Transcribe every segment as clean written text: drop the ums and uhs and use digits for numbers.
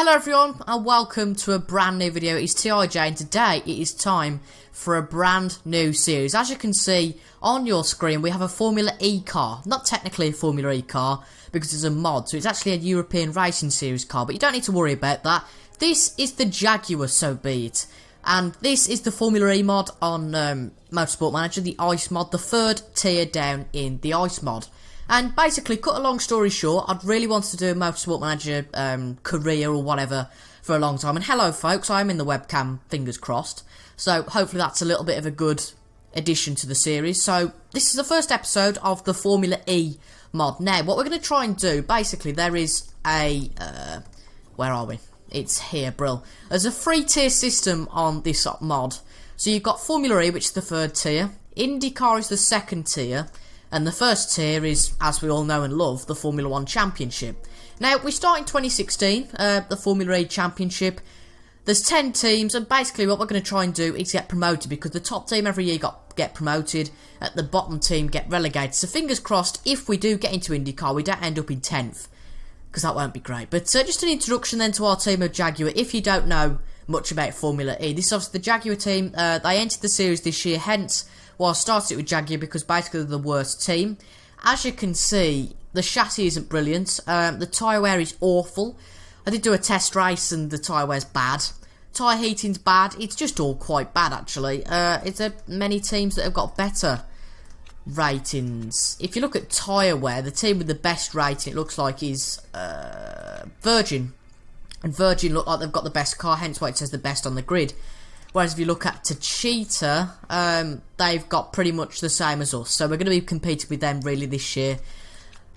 Hello everyone and welcome to a brand new video. It's TIJ and today it is time for a brand new series. As you can see on your screen we have a Formula E car. Not technically a Formula E car because it's a mod, so it's actually a European Racing Series car, but you don't need to worry about that. This is the Jaguar, so be it. And this is the Formula E mod on Motorsport Manager, the Ice mod, the third tier down in the Ice mod. And basically, cut a long story short, I'd really wanted to do a Motorsport Manager career or whatever for a long time. And hello folks, I'm in the webcam, fingers crossed. So hopefully that's a little bit of a good addition to the series. So this is the first episode of the Formula E mod. Now, what we're going to try and do, basically, there is a... where are we? It's here, brill. There's a 3-tier system on this mod. So you've got Formula E, which is the third tier. IndyCar is the second tier. And the first tier is, as we all know and love, the Formula 1 Championship. Now, we start in 2016, the Formula E Championship. There's 10 teams, and basically what we're going to try and do is get promoted, because the top team every year get promoted, the bottom team get relegated. So fingers crossed, if we do get into IndyCar, we don't end up in 10th, because that won't be great. But just an introduction then to our team of Jaguar. If you don't know much about Formula E, this is obviously the Jaguar team. They entered the series this year, hence... well, I started it with Jaguar because basically they're the worst team. As you can see, the chassis isn't brilliant. The tyre wear is awful. I did do a test race and the tyre wear's bad. Tyre heating's bad. It's just all quite bad, actually. Is there many teams that have got better ratings? If you look at tyre wear, the team with the best rating, it looks like, is Virgin. And Virgin look like they've got the best car, hence why it says the best on the grid. Whereas if you look at Cheetah, they've got pretty much the same as us. So we're going to be competing with them really this year.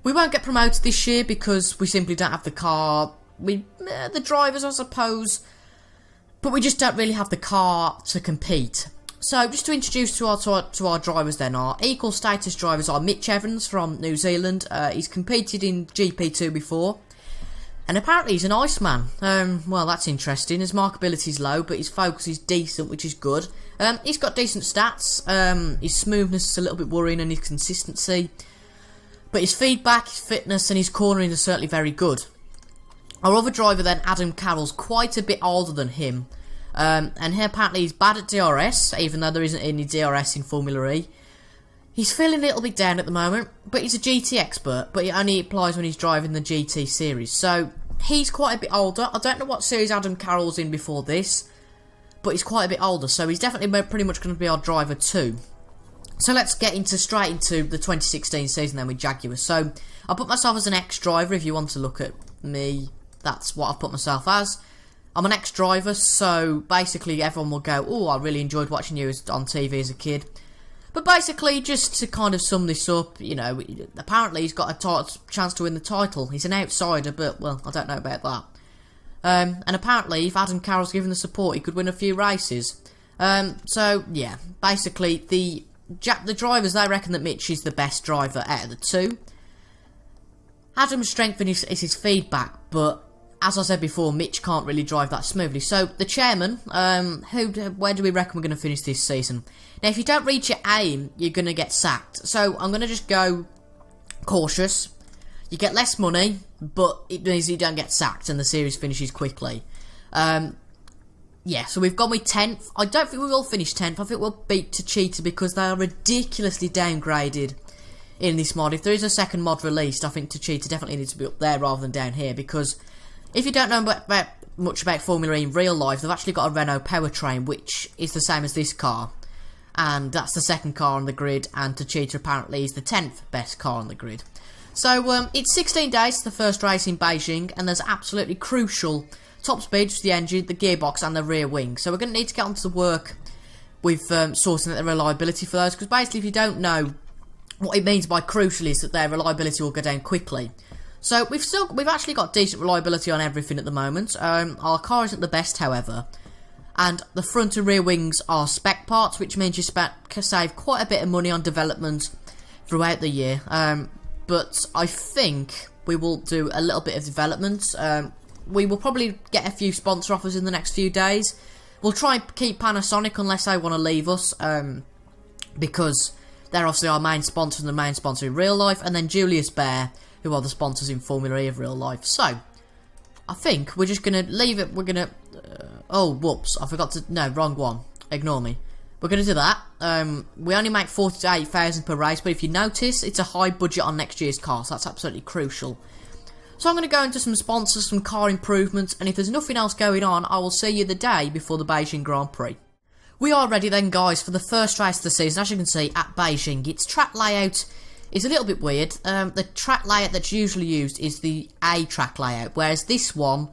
We won't get promoted this year because we simply don't have the car. The drivers, I suppose. But we just don't really have the car to compete. So just to introduce to our drivers then, our equal status drivers are Mitch Evans from New Zealand. He's competed in GP2 before. And apparently he's an Iceman. Well, that's interesting. His markability's low, but his focus is decent, which is good. He's got decent stats. His smoothness is a little bit worrying, and his consistency. But his feedback, his fitness, and his cornering are certainly very good. Our other driver then, Adam Carroll's quite a bit older than him. And he apparently he's bad at DRS, even though there isn't any DRS in Formula E. He's feeling a little bit down at the moment, but he's a GT expert, but it only applies when he's driving the GT series. So, he's quite a bit older. I don't know what series Adam Carroll's in before this, but he's quite a bit older, so he's definitely pretty much going to be our driver too. So let's get straight into the 2016 season then with Jaguar. So, I put myself as an ex-driver. If you want to look at me, that's what I've put myself as. I'm an ex-driver, so basically everyone will go, oh, I really enjoyed watching you on TV as a kid. But basically, just to kind of sum this up, you know, apparently he's got a chance to win the title. He's an outsider, but, well, I don't know about that. And apparently, if Adam Carroll's given the support, he could win a few races. So, yeah, basically, the drivers, they reckon that Mitch is the best driver out of the two. Adam's strength is his feedback, but... as I said before, Mitch can't really drive that smoothly. So, the chairman, where do we reckon we're going to finish this season? Now, if you don't reach your aim, you're going to get sacked. So, I'm going to just go cautious. You get less money, but it means you don't get sacked and the series finishes quickly. Yeah, so we've gone with 10th. I don't think we will finish 10th. I think we'll beat Cheetah because they are ridiculously downgraded in this mod. If there is a second mod released, I think Cheetah definitely needs to be up there rather than down here because... if you don't know much about Formula E in real life, they've actually got a Renault powertrain, which is the same as this car. And that's the second car on the grid, and Cheetah apparently is the 10th best car on the grid. So, it's 16 days to the first race in Beijing, and there's absolutely crucial top speed for the engine, the gearbox, and the rear wing. So we're going to need to get on to work with sorting out the reliability for those, because basically if you don't know what it means by crucial is that their reliability will go down quickly. So we've actually got decent reliability on everything at the moment. Our car isn't the best, however, and the front and rear wings are spec parts, which means you save quite a bit of money on development throughout the year. But I think we will do a little bit of development. We will probably get a few sponsor offers in the next few days. We'll try and keep Panasonic unless they want to leave us, because they're obviously our main sponsor and the main sponsor in real life, and then Julius Baer, who are the sponsors in Formula E of real life. So, I think we're just going to leave it. We're going to... oh, whoops. I forgot to... No, wrong one. Ignore me. We're going to do that. We only make 48,000 per race, but if you notice, it's a high budget on next year's car, so that's absolutely crucial. So I'm going to go into some sponsors, some car improvements, and if there's nothing else going on, I will see you the day before the Beijing Grand Prix. We are ready then, guys, for the first race of the season. As you can see, at Beijing, its track layout is a little bit weird. The track layout that's usually used is the A track layout, whereas this one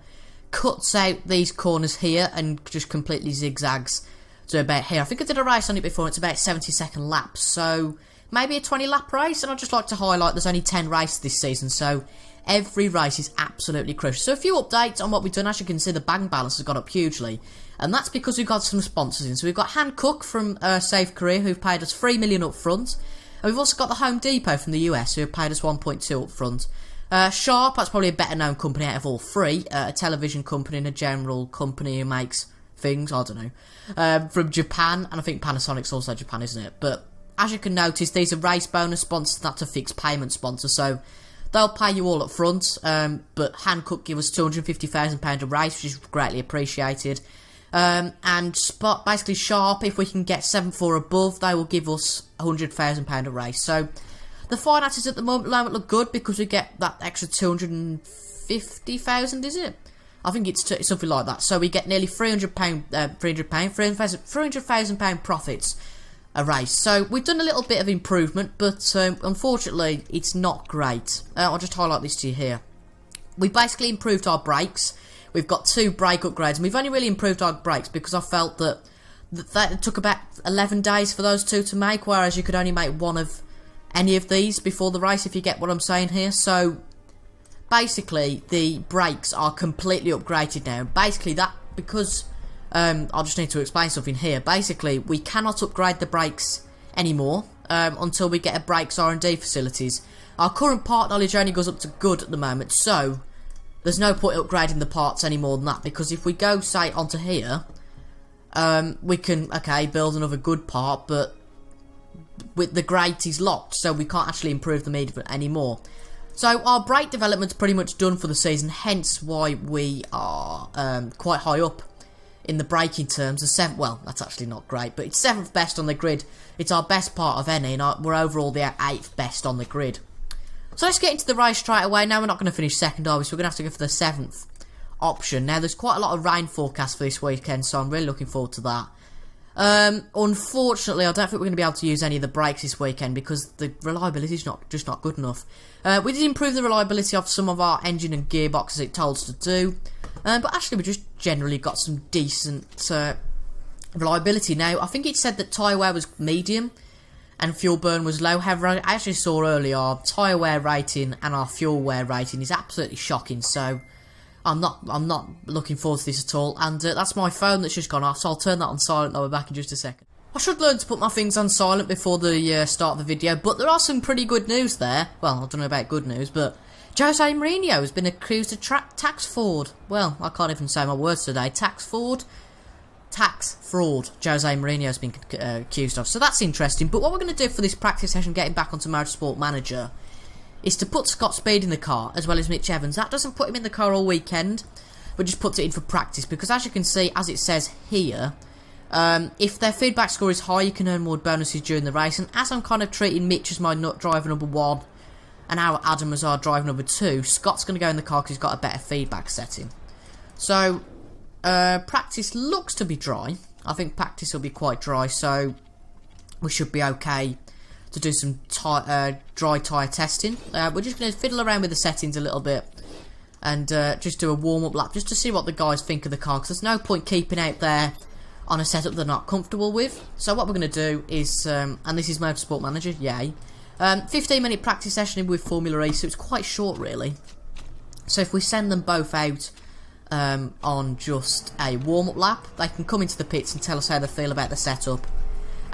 cuts out these corners here and just completely zigzags to about here. I think I did a race on it before, and it's about 70-second laps, so maybe a 20-lap race, and I'd just like to highlight there's only 10 races this season, so every race is absolutely crucial. So a few updates on what we've done. As you can see, the bank balance has gone up hugely, and that's because we've got some sponsors in. So we've got Hankook from Safe Korea, who've paid us $3 million up front. And we've also got the Home Depot from the US, who have paid us 1.2 up front. Sharp, that's probably a better known company out of all three. A television company and a general company who makes things, I don't know. From Japan, and I think Panasonic's also Japan, isn't it? But as you can notice, these are race bonus sponsors, that's a fixed payment sponsor, so they'll pay you all up front. But Hankook give us £250,000 a race, which is greatly appreciated. And basically Sharp, if we can get 7th or above, they will give us £100,000 a race. So the finances at the moment look good because we get that extra 250,000, is it? I think it's something like that. So we get nearly £300,000 profits a race. So we've done a little bit of improvement, but unfortunately it's not great. I'll just highlight this to you here. We basically improved our brakes. We've got 2 brake upgrades, and we've only really improved our brakes because I felt that it took about 11 days for those 2 to make, whereas you could only make one of any of these before the race, if you get what I'm saying here. So basically the brakes are completely upgraded now. Basically that, because I'll just need to explain something here. Basically we cannot upgrade the brakes anymore until we get a brakes R&D facilities. Our current part knowledge only goes up to good at the moment, so there's no point upgrading the parts any more than that, because if we go, say, onto here, we can, okay, build another good part, but with the great is locked, so we can't actually improve them anymore. So our brake development's pretty much done for the season, hence why we are quite high up in the braking terms. The 7th, well, that's actually not great, but it's 7th best on the grid. It's our best part of any, and we're overall the 8th best on the grid. So let's get into the race straight away. Now we're not going to finish second, are we? So we're going to have to go for the 7th option. Now there's quite a lot of rain forecast for this weekend, so I'm really looking forward to that. Unfortunately, I don't think we're going to be able to use any of the brakes this weekend because the reliability is just not good enough. We did improve the reliability of some of our engine and gearbox as it told us to do, but actually we just generally got some decent reliability. Now I think it said that tyre wear was medium and fuel burn was low. However, I actually saw earlier our tyre wear rating and our fuel wear rating is absolutely shocking, so I'm not looking forward to this at all. And that's my phone that's just gone off, so I'll turn that on silent. I'll be back in just a second. I should learn to put my things on silent before the start of the video, but there are some pretty good news there. Well, I don't know about good news, but Jose Mourinho has been accused of tax fraud. Well, I can't even say my words today. Tax fraud. Jose Mourinho has been accused of. So that's interesting. But what we're going to do for this practice session, getting back onto Motorsport Manager, is to put Scott Speed in the car, as well as Mitch Evans. That doesn't put him in the car all weekend, but just puts it in for practice, because as you can see, as it says here, if their feedback score is high, you can earn more bonuses during the race, and as I'm kind of treating Mitch as my driver number 1, and our Adam as our driver number 2, Scott's going to go in the car because he's got a better feedback setting. So, practice looks to be dry. I think practice will be quite dry, so we should be okay to do some dry tyre testing. We're just going to fiddle around with the settings a little bit and just do a warm-up lap just to see what the guys think of the car, because there's no point keeping out there on a setup they're not comfortable with. So what we're going to do is, and this is Motorsport Manager, yay, 15-minute practice session with Formula E, so it's quite short really. So if we send them both out on just a warm-up lap, they can come into the pits and tell us how they feel about the setup,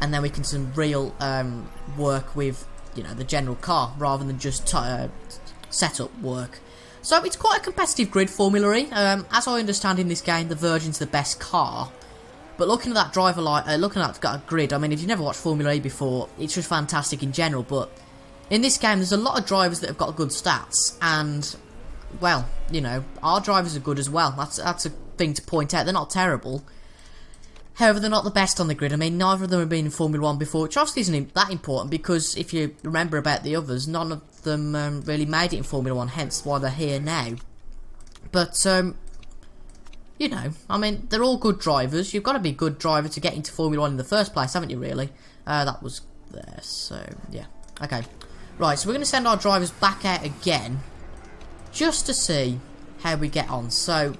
and then we can do some real work with, you know, the general car rather than just setup work. So it's quite a competitive grid, Formula E. As I understand in this game, the Virgin's the best car. But looking at that driver looking at that grid, I mean, if you've never watched Formula E before, it's just fantastic in general. But in this game, there's a lot of drivers that have got good stats, and well, you know, our drivers are good as well. That's a thing to point out. They're not terrible. However, they're not the best on the grid. I mean, neither of them have been in Formula 1 before, which obviously isn't that important because if you remember about the others, none of them really made it in Formula 1, hence why they're here now. But, you know, I mean, they're all good drivers. You've got to be a good driver to get into Formula 1 in the first place, haven't you, really? That was there, so, yeah. Okay. Right, so we're going to send our drivers back out again, just to see how we get on. So,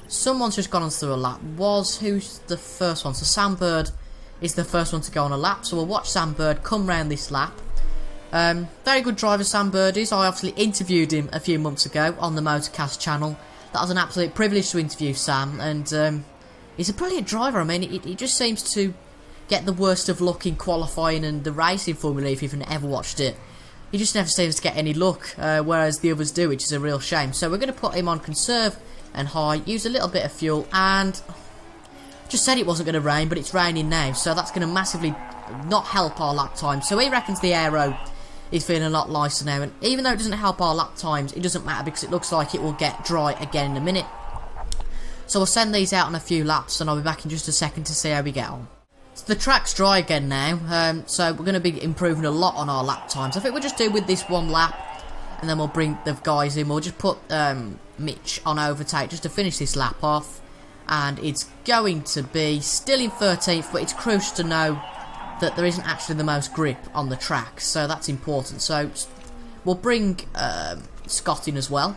someone's just gone on through a lap. Who's the first one? So Sambird is the first one to go on a lap. So we'll watch Sambird come round this lap. Very good driver Sambird is. I obviously interviewed him a few months ago on the Motorcast channel. That was an absolute privilege to interview Sam. And he's a brilliant driver. I mean, he just seems to get the worst of luck in qualifying and the racing Formula E if you've ever watched it. He just never seems to get any luck, whereas the others do, which is a real shame. So we're going to put him on conserve and high, use a little bit of fuel, and just said it wasn't going to rain, but it's raining now, so that's going to massively not help our lap time. So he reckons the aero is feeling a lot nicer now, and even though it doesn't help our lap times, it doesn't matter because it looks like it will get dry again in a minute. So we'll send these out on a few laps, and I'll be back in just a second to see how we get on. So the track's dry again now, so we're going to be improving a lot on our lap times. I think we'll just do with this one lap, and then we'll bring the guys in. We'll just put Mitch on overtake just to finish this lap off, and it's going to be still in 13th, but it's crucial to know that there isn't actually the most grip on the track, so that's important. So we'll bring Scott in as well,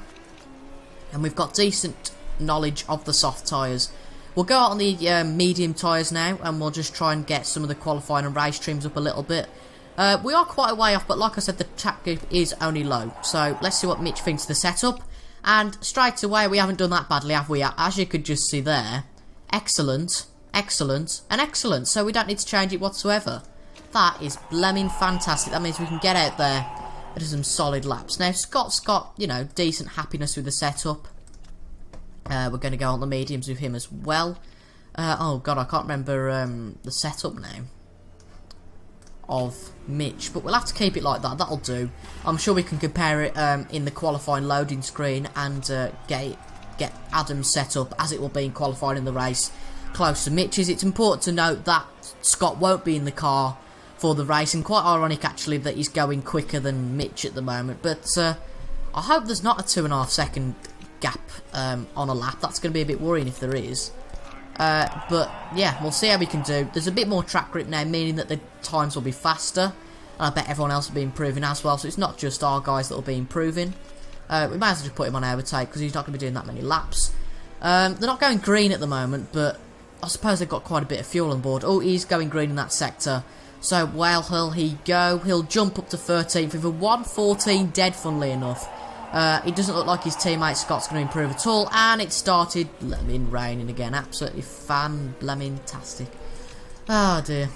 and we've got decent knowledge of the soft tyres. We'll go out on the medium tyres now, and we'll just try and get some of the qualifying and race trims up a little bit. We are quite a way off, but like I said, the track grip is only low. So let's see what Mitch thinks of the setup. And straight away, we haven't done that badly, have we? As you could just see there. Excellent, excellent, and excellent. So we don't need to change it whatsoever. That is blemming fantastic. That means we can get out there and do some solid laps. Now, Scott's got, you know, decent happiness with the setup. We're going to go on the mediums with him as well. Oh, God, I can't remember the setup now of Mitch, but we'll have to keep it like that. That'll do. I'm sure we can compare it in the qualifying loading screen and get Adam's setup as it will be in qualifying in the race close to Mitch's. It's important to note that Scott won't be in the car for the race, and quite ironic actually that he's going quicker than Mitch at the moment, but I hope there's not a 2.5 second gap on a lap. That's going to be a bit worrying if there is. But yeah, we'll see how we can do. There's a bit more track grip now, meaning that the times will be faster, and I bet everyone else will be improving as well, so it's not just our guys that will be improving. We might as well just put him on overtake because he's not going to be doing that many laps. They're not going green at the moment, but I suppose they've got quite a bit of fuel on board. Oh, he's going green in that sector. So where will he go? He'll jump up to 13th with a 1:14 dead, funnily enough. It doesn't look like his teammate Scott's going to improve at all, and it started raining again. Absolutely fan-tastic. Oh dear.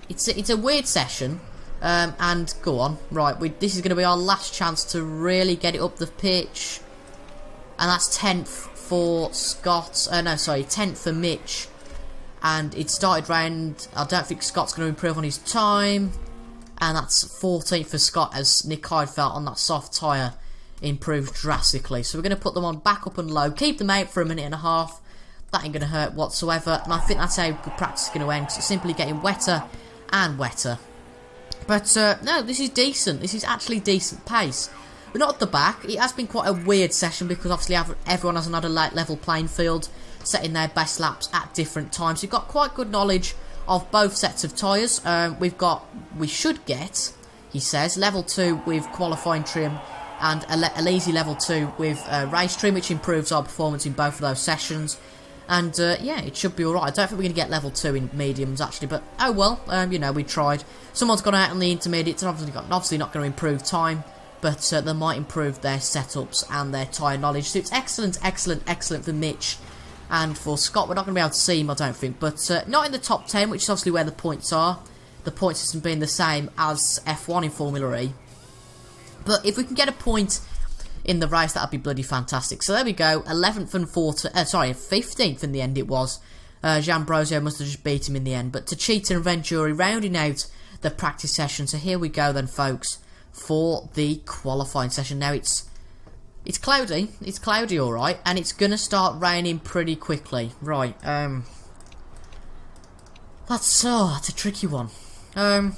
It's a weird session, and go on. Right, this is going to be our last chance to really get it up the pitch, and that's 10th for Scott. No, sorry, 10th for Mitch, and it started raining. I don't think Scott's going to improve on his time. And that's 14th for Scott, as Nick Heidfeld on that soft tyre improved drastically. So we're going to put them on back up and low, keep them out for a minute and a half. That ain't going to hurt whatsoever, and I think that's how good practice is going to end, because it's simply getting wetter and wetter. But no, this is decent. This is actually decent pace. We're not at the back. It has been quite a weird session because obviously everyone has another level playing field, setting their best laps at different times. You've got quite good knowledge of both sets of tyres. We should get, he says, level 2 with qualifying trim and a easy level 2 with race trim, which improves our performance in both of those sessions. And yeah, it should be alright. I don't think we're going to get level 2 in mediums actually, but oh well, you know, we tried. Someone's gone out on the intermediates and obviously not going to improve time, but they might improve their setups and their tyre knowledge. So it's excellent, excellent, excellent for Mitch. And for Scott, we're not going to be able to see him, I don't think. But not in the top 10, which is obviously where the points are. The point system being the same as F1 in Formula E. But if we can get a point in the race, that would be bloody fantastic. So there we go, 11th and 15th in the end it was. Giambrosio must have just beat him in the end. But Techeetah and Venturi rounding out the practice session. So here we go then, folks, for the qualifying session. Now it's It's cloudy alright, and it's gonna start raining pretty quickly. Right, that's a tricky one. The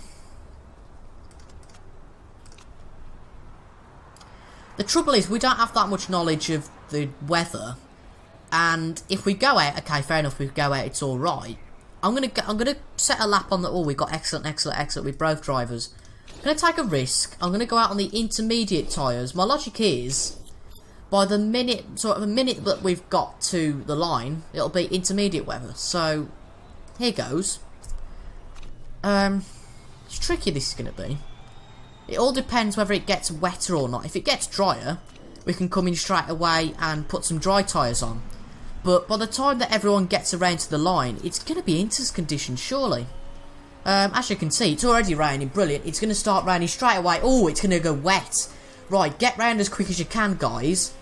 trouble is, we don't have that much knowledge of the weather, and if we go out, okay, fair enough, we go out, it's alright. I'm gonna set a lap on the, oh, we got excellent with both drivers. I'm gonna take a risk. I'm gonna go out on the intermediate tyres. My logic is, by the minute that we've got to the line, it'll be intermediate weather. So, here goes. It's tricky, this is going to be. It all depends whether it gets wetter or not. If it gets drier, we can come in straight away and put some dry tyres on. But by the time that everyone gets around to the line, it's going to be Inter's conditions, surely. As you can see, it's already raining, brilliant. It's going to start raining straight away. Oh, it's going to go wet. Right, get round as quick as you can, guys.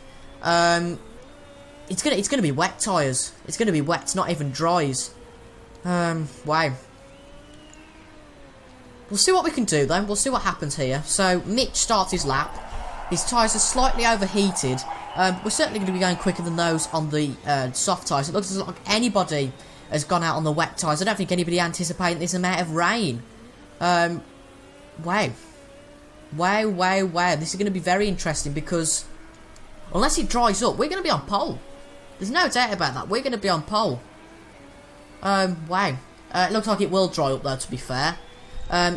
It's gonna be wet tyres. It's gonna be wet, it's not even dries. Wow. We'll see what we can do then. We'll see what happens here. So Mitch starts his lap. His tyres are slightly overheated. We're certainly going to be going quicker than those on the soft tyres. It looks like anybody has gone out on the wet tyres. I don't think anybody anticipated this amount of rain. Wow. Wow. This is going to be very interesting because unless it dries up, we're going to be on pole. There's no doubt about that. We're going to be on pole. Wow. It looks like it will dry up though, to be fair.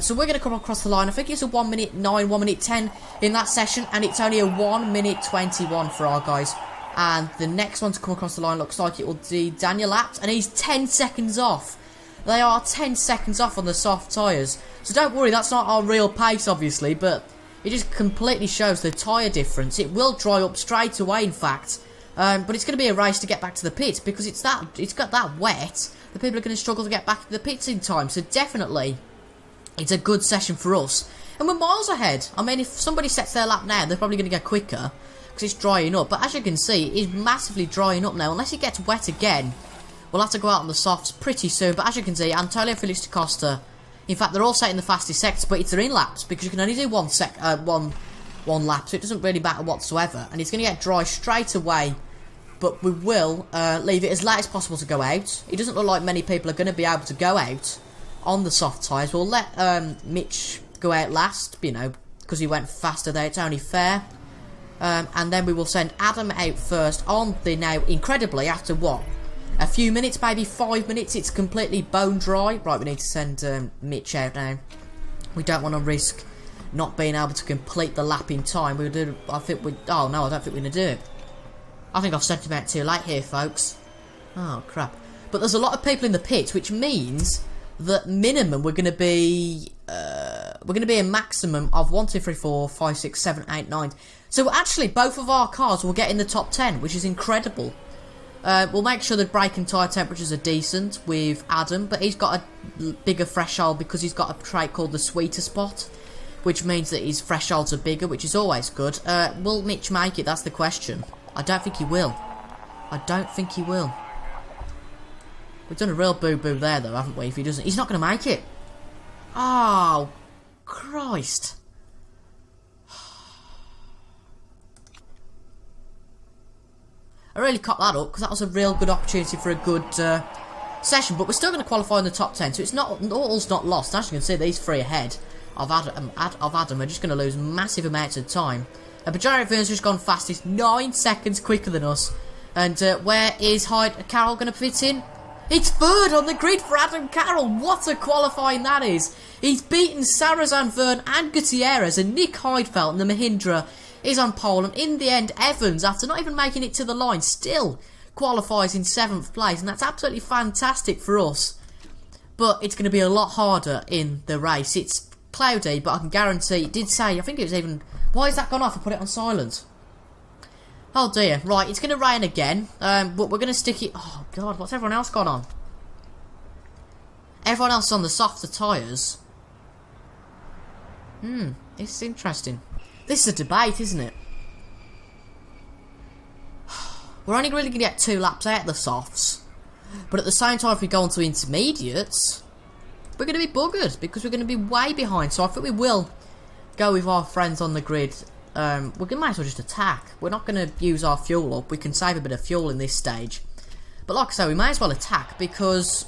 So we're going to come across the line. I think it's a 1 minute 9, 1 minute 10 in that session, and it's only a 1 minute 21 for our guys. And the next one to come across the line looks like it will be Daniel Apt, and he's 10 seconds off. They are 10 seconds off on the soft tyres. So don't worry, that's not our real pace, obviously, but it just completely shows the tyre difference. It will dry up straight away, in fact. But it's going to be a race to get back to the pits because it's got that wet. The people are going to struggle to get back to the pits in time. So definitely, it's a good session for us. And we're miles ahead. I mean, if somebody sets their lap now, they're probably going to go quicker because it's drying up. But as you can see, it's massively drying up now. Unless it gets wet again, we'll have to go out on the softs pretty soon. But as you can see, Antonio Felix da Costa, in fact, they're all setting the fastest sector, but it's in laps because you can only do one lap, so it doesn't really matter whatsoever. And it's going to get dry straight away. But we will leave it as late as possible to go out. It doesn't look like many people are going to be able to go out on the soft tyres. We'll let Mitch go out last, you know, because he went faster there. It's only fair. And then we will send Adam out first on the now, incredibly, after what? A few minutes, maybe 5 minutes, it's completely bone dry. Right, we need to send Mitch out now. We don't want to risk not being able to complete the lap in time. We'll do, I think we, oh no, I don't think we're going to do it. I think I've sent him out too late here, folks. Oh, crap. But there's a lot of people in the pits, which means that minimum we're going to be a maximum of 1, 2, 3, 4, 5, 6, 7, 8, 9. So actually, both of our cars will get in the top 10, which is incredible. We'll make sure the brake and tyre temperatures are decent with Adam, but he's got a bigger threshold because he's got a trait called the sweeter spot, which means that his thresholds are bigger, which is always good. Will Mitch make it? That's the question. I don't think he will. I don't think he will. We've done a real boo-boo there, though, haven't we? If he doesn't, he's not going to make it. Oh, Christ. I really cocked that up because that was a real good opportunity for a good session. But we're still going to qualify in the top 10, so it's not all's not lost. As you can see, these three ahead of Adam are just going to lose massive amounts of time. Bajari Vern's just gone fastest, 9 seconds quicker than us. And where is Carroll going to fit in? It's third on the grid for Adam Carroll. What a qualifying that is. He's beaten Sarrazin, Vern and Gutierrez, and Nick Heidfeld and the Mahindra is on pole. And in the end, Evans, after not even making it to the line, still qualifies in 7th place. And that's absolutely fantastic for us. But it's going to be a lot harder in the race. It's cloudy, but I can guarantee, it did say, I think it was even... Why has that gone off? I put it on silent. Oh dear. Right, it's going to rain again. But we're going to stick it... Oh god, what's everyone else got on? Everyone else on the softer tyres. It's interesting. This is a debate, isn't it? We're only really going to get 2 laps out of the softs. But at the same time, if we go on to intermediates, we're going to be buggered because we're going to be way behind. So I think we will go with our friends on the grid we might as well just attack. We're not going to use our fuel up. We can save a bit of fuel in this stage. But like I say, we may as well attack because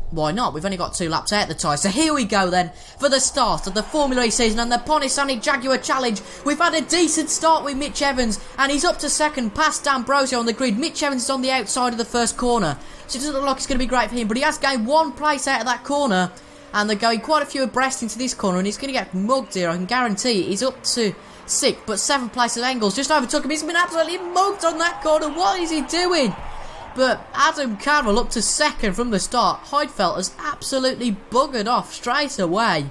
why not? We've only got 2 laps out the tyre. So here we go then for the start of the Formula E season and the Panasonic Jaguar Challenge. We've had a decent start with Mitch Evans and he's up to second past D'Ambrosio on the grid. Mitch Evans is on the outside of the first corner. So it doesn't look like it's going to be great for him, but he has gained 1 place out of that corner. And they're going quite a few abreast into this corner and he's going to get mugged here, I can guarantee. He's up to 6th, but 7th place of Engels just overtook him. He's been absolutely mugged on that corner. What is he doing? But Adam Carroll up to 2nd from the start. Heidfeld has absolutely buggered off straight away.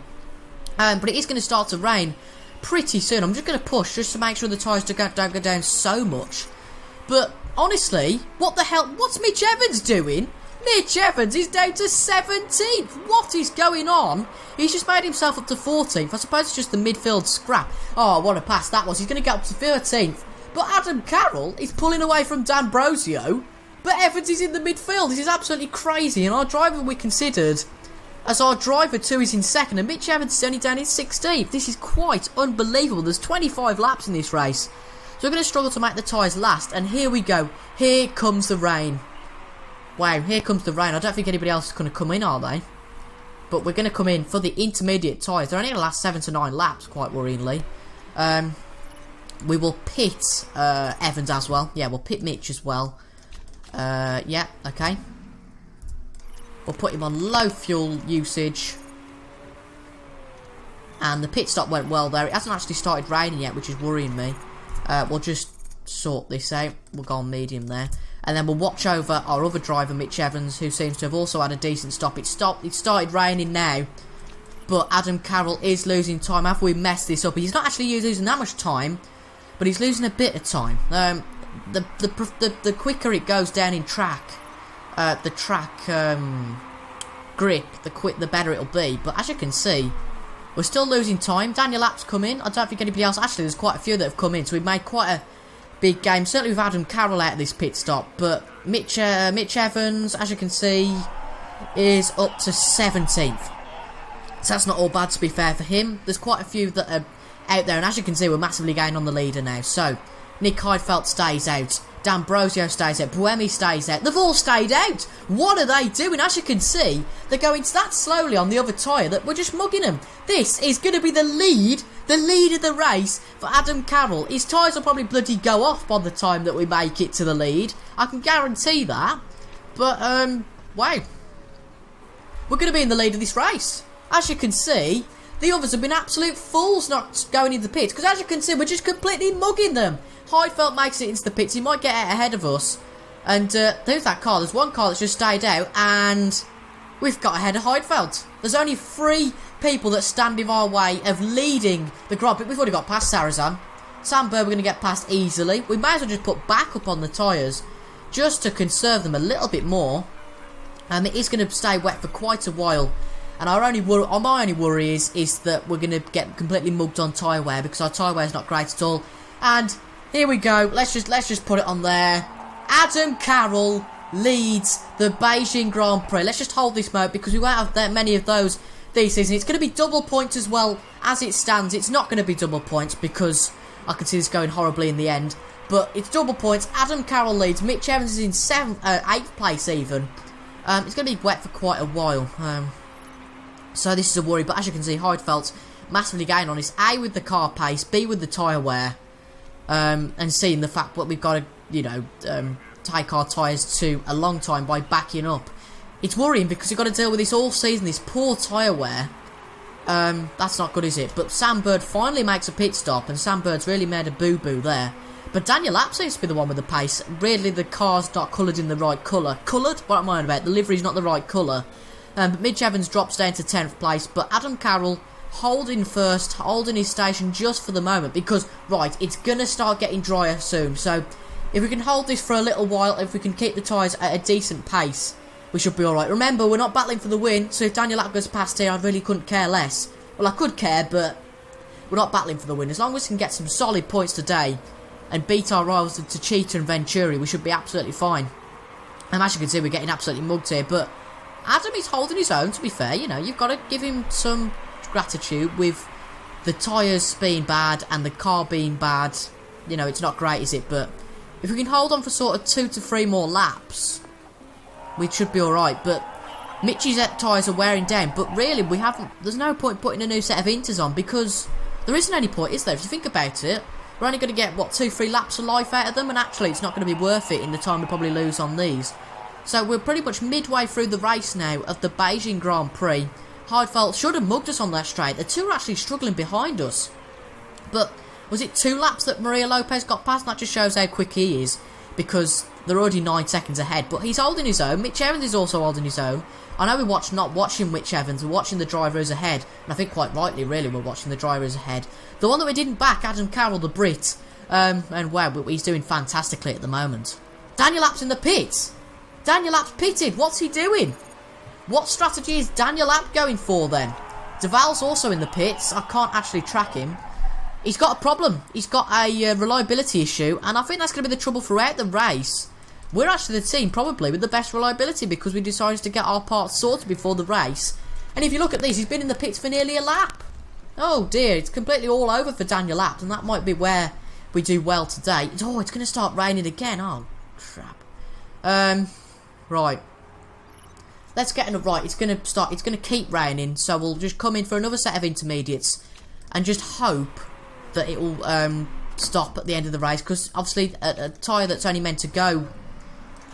But it is going to start to rain pretty soon. I'm just going to push just to make sure the tyres don't go down so much. But honestly, what the hell? What's Mitch Evans doing? Mitch Evans is down to 17th. What is going on? He's just made himself up to 14th. I suppose it's just the midfield scrap. Oh, what a pass that was. He's going to get up to 13th. But Adam Carroll is pulling away from D'Ambrosio. But Evans is in the midfield. This is absolutely crazy. And our driver we considered as our driver 2 is in 2nd. And Mitch Evans is only down in 16th. This is quite unbelievable. There's 25 laps in this race. So we're going to struggle to make the tyres last. And here we go. Here comes the rain. Wow, here comes the rain. I don't think anybody else is going to come in, are they? But we're going to come in for the intermediate tyres. They're only going to last 7 to 9 laps, quite worryingly. We will pit Evans as well. Yeah, we'll pit Mitch as well. Yeah, okay. We'll put him on low fuel usage. And the pit stop went well there. It hasn't actually started raining yet, which is worrying me. We'll just sort this out. We'll go on medium there. And then we'll watch over our other driver, Mitch Evans, who seems to have also had a decent stop. It started raining now. But Adam Carroll is losing time. Have we messed this up? He's not actually losing that much time, but he's losing a bit of time. The quicker it goes down in track, the track grip, the better it'll be. But as you can see, we're still losing time. Daniel App's come in. I don't think anybody else. Actually, there's quite a few that have come in, so we've made quite a big game. Certainly with Adam Carroll out of this pit stop, but Mitch Evans, as you can see, is up to 17th. So that's not all bad, to be fair for him. There's quite a few that are out there, and as you can see, we're massively gaining on the leader now. So Nick Heidfeld stays out, D'Ambrosio stays out, Buemi stays out. They've all stayed out. What are they doing? As you can see, they're going that slowly on the other tyre that we're just mugging them. This is going to be the lead of the race for Adam Carroll. His tyres will probably bloody go off by the time that we make it to the lead. I can guarantee that. But, wow. We're going to be in the lead of this race. As you can see, the others have been absolute fools not going into the pits. Because as you can see, we're just completely mugging them. Heidfeld makes it into the pits. He might get out ahead of us. And there's that car. There's one car that's just stayed out. And we've got ahead of Heidfeld. There's only 3 people that stand in our way of leading the Grand Prix. We've already got past Sarazan. Sam Bird we're going to get past easily. We may as well just put backup on the tyres just to conserve them a little bit more. It is going to stay wet for quite a while. And my only worry is that we're going to get completely mugged on tyre wear because our tyre wear is not great at all. And here we go. Let's just put it on there. Adam Carroll leads the Beijing Grand Prix. Let's just hold this mode because we won't have that many of those this season. It's going to be double points as well as it stands. It's not going to be double points because I can see this going horribly in the end. But it's double points. Adam Carroll leads. Mitch Evans is in 8th place even. It's going to be wet for quite a while. So this is a worry. But as you can see, Heidfeld's massively gaining on this. A, with the car pace. B, with the tyre wear. And seeing the fact that we've got to, take our tyres to a long time by backing up. It's worrying because you've got to deal with this all season, this poor tyre wear. That's not good, is it? But Sam Bird finally makes a pit stop, and Sam Bird's really made a boo-boo there. But Daniel App seems to be the one with the pace. Weirdly, the car's not coloured in the right colour. Coloured? What am I on about? The livery's not the right colour. But Mitch Evans drops down to 10th place, but Adam Carroll holding first, holding his station just for the moment, because, right, it's going to start getting drier soon. So if we can hold this for a little while, if we can keep the tyres at a decent pace, we should be alright. Remember, we're not battling for the win, so if Daniel App goes past here, I really couldn't care less. Well, I could care, but we're not battling for the win. As long as we can get some solid points today and beat our rivals to Cheetah and Venturi, we should be absolutely fine. And as you can see, we're getting absolutely mugged here, but Adam is holding his own, to be fair. You know, you've got to give him some gratitude with the tyres being bad and the car being bad, you know, it's not great, is it? But if we can hold on for sort of 2 to 3 more laps, we should be alright. But Mitch's tyres are wearing down, but really there's no point putting a new set of Inters on, because there isn't any point, is there? If you think about it, we're only going to get, what, 2-3 laps of life out of them, and actually it's not going to be worth it in the time we probably lose on these. So we're pretty much midway through the race now of the Beijing Grand Prix. Heidfeld should have mugged us on that straight. The two are actually struggling behind us. But was it 2 laps that Maria Lopez got past? That just shows how quick he is, because they're already 9 seconds ahead. But he's holding his own. Mitch Evans is also holding his own. I know we're not watching Mitch Evans, we're watching the driver who's ahead. And I think quite rightly, really, we're watching the driver who's ahead. The one that we didn't back, Adam Carroll, the Brit. And wow, he's doing fantastically at the moment. Daniel App's in the pits. Daniel App's pitted. What's he doing? What strategy is Daniel App going for then? Duval's also in the pits. I can't actually track him. He's got a problem. He's got a reliability issue, and I think that's going to be the trouble throughout the race. We're actually the team probably with the best reliability, because we decided to get our parts sorted before the race. And if you look at these, he's been in the pits for nearly a lap. Oh dear, it's completely all over for Daniel App, and that might be where we do well today. Oh, it's going to start raining again. Oh, crap. Right. Let's get in. Right, it's going to keep raining, so we'll just come in for another set of intermediates and just hope that it will stop at the end of the race, because obviously a tyre that's only meant to go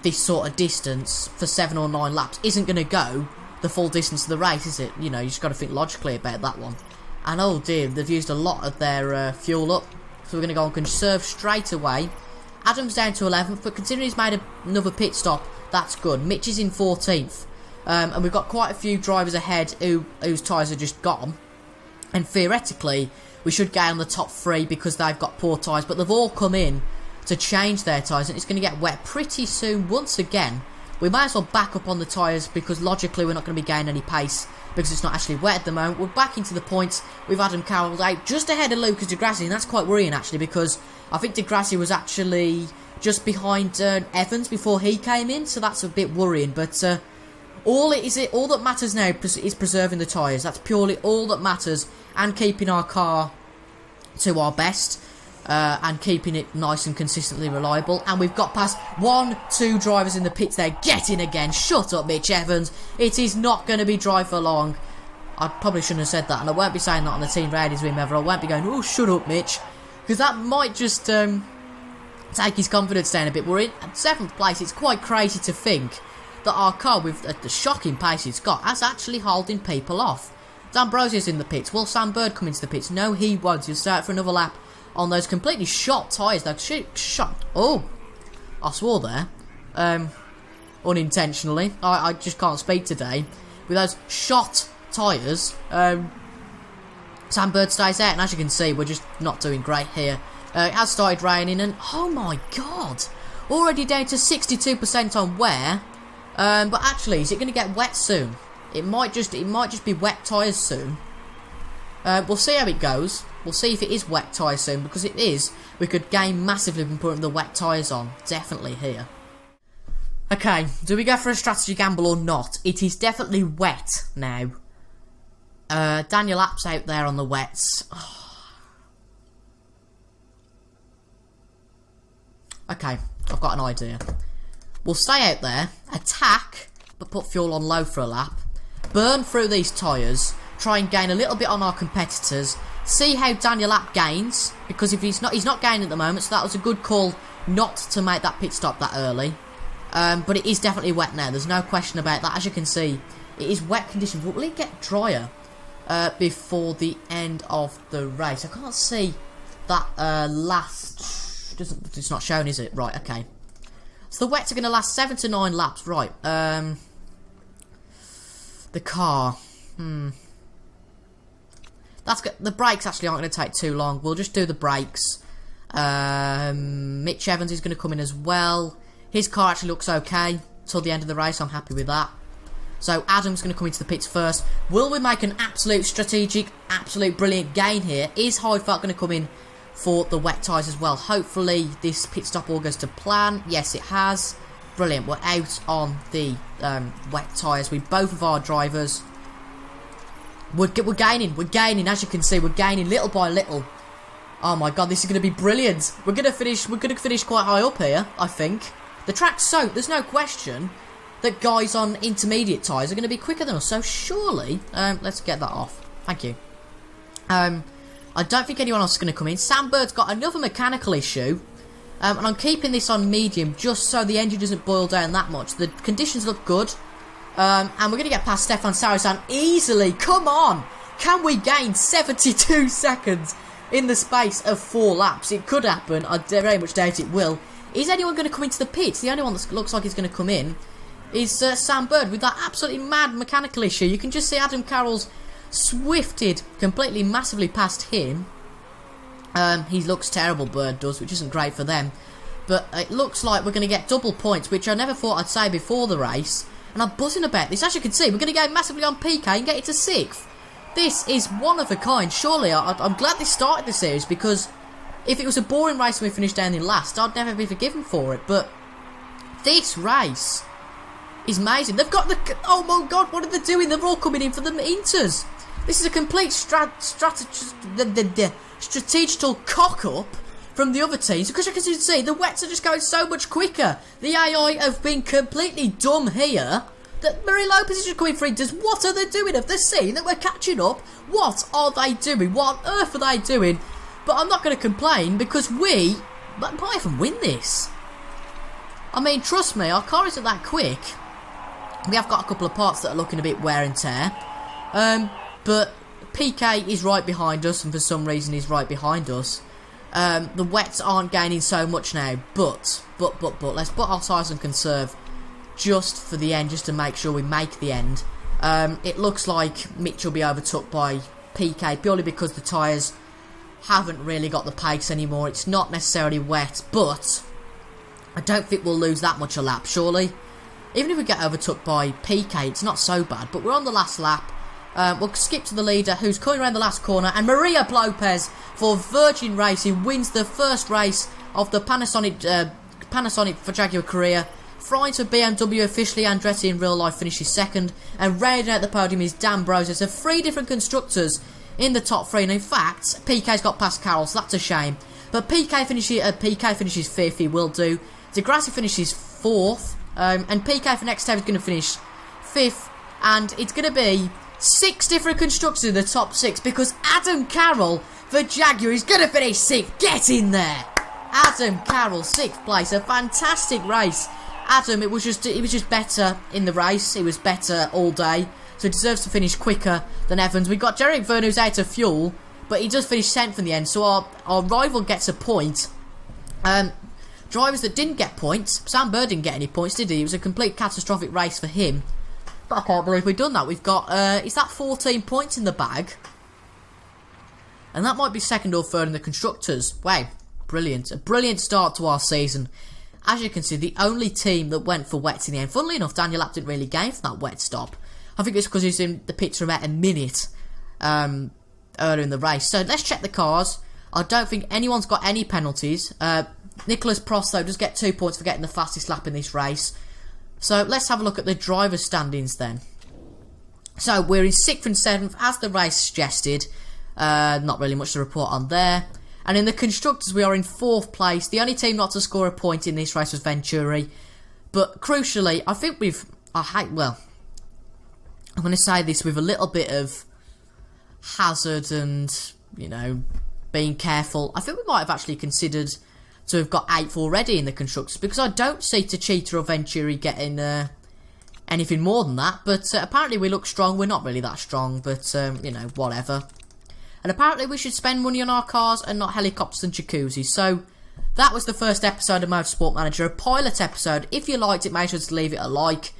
this sort of distance for 7 or 9 laps isn't going to go the full distance of the race, is it? You know, you just got to think logically about that one. And oh dear, they've used a lot of their fuel up, so we're going to go and conserve straight away. Adam's down to 11th, but considering he's made another pit stop, that's good. Mitch is in 14th. And we've got quite a few drivers ahead whose tyres are just gone. And theoretically, we should get on the top 3 because they've got poor tyres. But they've all come in to change their tyres, and it's going to get wet pretty soon once again. We might as well back up on the tyres, because logically we're not going to be gaining any pace because it's not actually wet at the moment. We're back into the points with Adam Carroll out just ahead of Lucas Di Grassi, and that's quite worrying actually, because I think Di Grassi was actually just behind Evans before he came in, so that's a bit worrying. But all that matters now is preserving the tyres. That's purely all that matters, and keeping our car to our best, and keeping it nice and consistently reliable. And we've got past 1-2 drivers in the pits there. Get in again. Shut up, Mitch Evans. It is not going to be dry for long. I probably shouldn't have said that, and I won't be saying that on the team radios with him ever. I won't be going, oh, shut up, Mitch, because that might just take his confidence down a bit. We're in 7th place. It's quite crazy to think that our car, with the shocking pace it's got, is actually holding people off. D'Ambrosio's in the pits. Will Sam Bird come into the pits? No, he won't. He'll start for another lap on those completely shot tyres. They're shot. Oh, I swore there. Unintentionally. I just can't speak today. With those shot tyres, Sam Bird stays out, and as you can see, we're just not doing great here. It has started raining, and oh my god, already down to 62% on wear. But actually, is it going to get wet soon? It might just be wet tyres soon. We'll see how it goes. We'll see if it is wet tyres soon, because if it is, we could gain massively from putting the wet tyres on. Definitely here. Okay, do we go for a strategy gamble or not? It is definitely wet now. Daniel App's out there on the wets. Okay, I've got an idea. We'll stay out there, attack, but put fuel on low for a lap. Burn through these tyres, try and gain a little bit on our competitors. See how Daniel App gains, because if he's not gaining at the moment, so that was a good call not to make that pit stop that early. But it is definitely wet now, there's no question about that. As you can see, it is wet conditions. Will it get drier before the end of the race? I can't see that last... It's not shown, is it? Right, okay. So the wets are going to last 7 to 9 laps. Right, the car. That's good. The brakes actually aren't going to take too long. We'll just do the brakes. Mitch Evans is going to come in as well. His car actually looks okay till the end of the race. I'm happy with that. So Adam's going to come into the pits first. Will we make an absolute strategic, absolute brilliant gain here? Is Heidfeld going to come in for the wet tyres as well? Hopefully this pit stop all goes to plan. Yes, it has. Brilliant. We're out on the wet tyres with both of our drivers. We're gaining, as you can see, we're gaining little by little. Oh my god, this is going to be brilliant. We're going to finish quite high up here, I think. The track's soaked, there's no question that guys on intermediate tyres are going to be quicker than us, so surely, let's get that off. Thank you. I don't think anyone else is going to come in. Sam Bird's got another mechanical issue, and I'm keeping this on medium just so the engine doesn't boil down that much. The conditions look good. And we're going to get past Stefan Sarasan easily. Come on! Can we gain 72 seconds in the space of 4 laps? It could happen. I very much doubt it will. Is anyone going to come into the pits? The only one that looks like he's going to come in is Sam Bird with that absolutely mad mechanical issue. You can just see Adam Carroll's swifted completely massively past him. He looks terrible, Bird does, which isn't great for them. But it looks like we're going to get double points, which I never thought I'd say before the race. And I'm buzzing about this. As you can see, we're going to go massively on PK and get it to 6th. This is one of a kind. Surely, I'm glad they started the series, because if it was a boring race and we finished down in last, I'd never be forgiven for it. But this race is amazing. They've got the... Oh my god, what are they doing? They're all coming in for the Inters. This is a complete strategical cock-up from the other teams, because you can see the wets are just going so much quicker. The AI have been completely dumb here. That Murray Lopez is just coming for Inters. What are they doing? Have they seen that we're catching up? What are they doing? What on earth are they doing? But I'm not going to complain, because we might even win this. I mean, trust me, our car isn't that quick. We have got a couple of parts that are looking a bit wear and tear. But PK is right behind us, and for some reason he's right behind us. The wets aren't gaining so much now, but let's put our tyres on conserve just for the end, just to make sure we make the end. It looks like Mitch will be overtook by PK purely because the tyres haven't really got the pace anymore. It's not necessarily wet, but I don't think we'll lose that much a lap, surely. Even if we get overtook by PK, it's not so bad, but we're on the last lap. We'll skip to the leader, who's coming around the last corner, and Maria Lopez for Virgin Racing wins the first race of the Panasonic for Jaguar career. Fries for BMW officially, Andretti in real life finishes second, and rounding out the podium is Dan Brose. There's 3 different constructors in the top 3, and in fact, PK's got past Carroll, so that's a shame. But PK finishes 5th, he will do. Degrassi finishes 4th, and PK for next time is going to finish 5th, and it's going to be 6 different constructors in the top 6, because Adam Carroll for Jaguar is going to finish 6th. Get in there! Adam Carroll, 6th place, a fantastic race. Adam, he was just better in the race. He was better all day, so he deserves to finish quicker than Evans. We've got Derek Verne, who's out of fuel, but he does finish 10th in the end, so our rival gets a point. Drivers that didn't get points, Sam Bird didn't get any points, did he? It was a complete catastrophic race for him. But I can't believe we've done that. We've got, is that 14 points in the bag? And that might be 2nd or 3rd in the Constructors. Wow, brilliant. A brilliant start to our season. As you can see, the only team that went for wets in the end. Funnily enough, Daniel App didn't really gain for that wet stop. I think it's because he was in the pits for about a minute earlier in the race. So let's check the cars. I don't think anyone's got any penalties. Nicholas Prost, though, does get 2 points for getting the fastest lap in this race. So let's have a look at the driver's standings then. So we're in 6th and 7th, as the race suggested. Not really much to report on there. And in the Constructors, we are in 4th place. The only team not to score a point in this race was Venturi. But crucially, I think I'm going to say this with a little bit of hazard and, you know, being careful. I think we might have actually considered to have got 8th already in the Constructors, because I don't see Tachita or Venturi getting anything more than that. But apparently we look strong. We're not really that strong, but, you know, whatever. And apparently we should spend money on our cars and not helicopters and jacuzzis. So that was the first episode of Motorsport Manager, a pilot episode. If you liked it, make sure to leave it a like.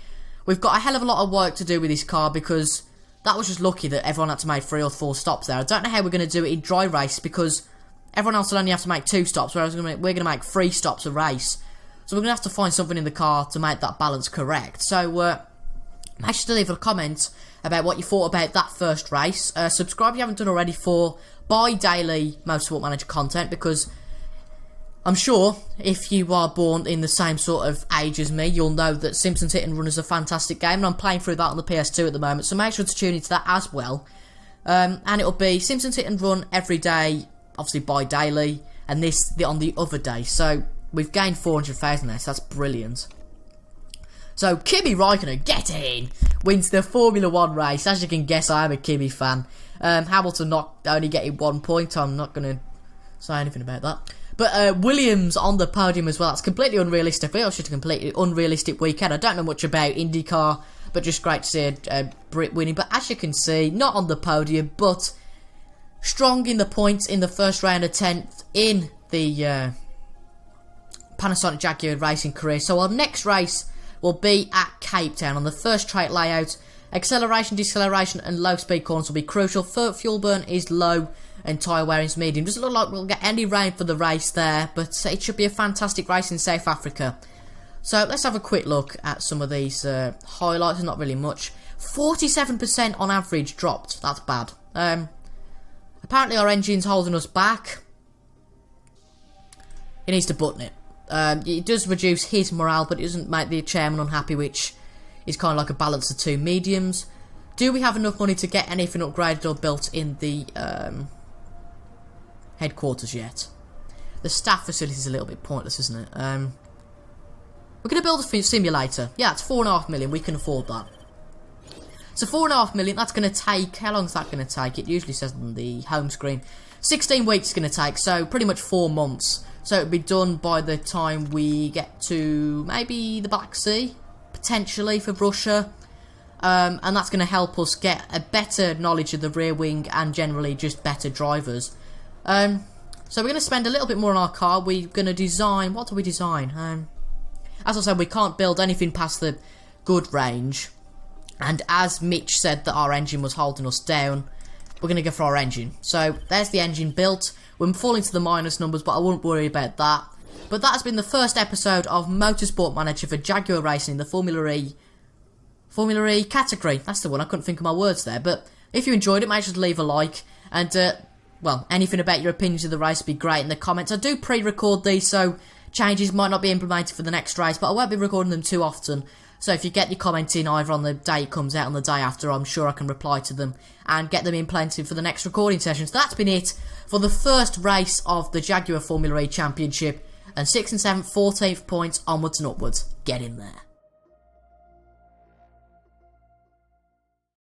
We've got a hell of a lot of work to do with this car, because that was just lucky that everyone had to make 3 or 4 stops there. I don't know how we're going to do it in dry race, because everyone else will only have to make 2 stops, whereas we're going to make 3 stops a race. So we're going to have to find something in the car to make that balance correct. So make sure to leave a comment about what you thought about that first race. Subscribe if you haven't done already for bi-daily Motorsport Manager content, because I'm sure if you are born in the same sort of age as me, you'll know that Simpsons Hit and Run is a fantastic game, and I'm playing through that on the PS2 at the moment, so make sure to tune into that as well. And it'll be Simpsons Hit and Run every day, obviously bi-daily, and this on the other day. So we've gained 400,000 there, so that's brilliant. So Kimi Raikkonen, get in, wins the Formula 1 race. As you can guess, I am a Kimi fan. Hamilton not only getting 1 point, I'm not going to say anything about that. But Williams on the podium as well. That's completely unrealistic. It was just a completely unrealistic weekend. I don't know much about IndyCar, but just great to see a Brit winning. But as you can see, not on the podium, but strong in the points in the first round of 10th in the Panasonic Jaguar racing career. So our next race will be at Cape Town on the first straight layout. Acceleration, deceleration and low speed corners will be crucial. Fuel burn is low and tyre wear is medium. Doesn't look like we'll get any rain for the race there, but it should be a fantastic race in South Africa. So let's have a quick look at some of these highlights. Not really much. 47% on average dropped. That's bad. Apparently our engine's holding us back. He needs to button it. It does reduce his morale, but it doesn't make the chairman unhappy, which is kind of like a balance of two mediums. Do we have enough money to get anything upgraded or built in the headquarters yet? The staff facility is a little bit pointless, isn't it? We're going to build a simulator. Yeah, it's 4.5 million. We can afford that. So 4.5 million, that's going to take... How long is that going to take? It usually says on the home screen. 16 weeks is going to take, so pretty much 4 months. So it'll be done by the time we get to maybe the Black Sea, potentially for Russia. And that's going to help us get a better knowledge of the rear wing and generally just better drivers. So we're going to spend a little bit more on our car. We're going to design... What do we design? As I said, we can't build anything past the good range. And as Mitch said that our engine was holding us down, we're going to go for our engine. So there's the engine built. We're falling to the minus numbers, but I wouldn't worry about that. But that has been the first episode of Motorsport Manager for Jaguar Racing in the Formula E category. That's the one. I couldn't think of my words there. But if you enjoyed it, make sure to leave a like. And, well, anything about your opinions of the race would be great in the comments. I do pre-record these, so changes might not be implemented for the next race, but I won't be recording them too often. So if you get your comments in either on the day it comes out or on the day after, I'm sure I can reply to them and get them implemented for the next recording session. So that's been it for the first race of the Jaguar Formula E Championship. And 6th and 7th, 14th points onwards and upwards. Get in there.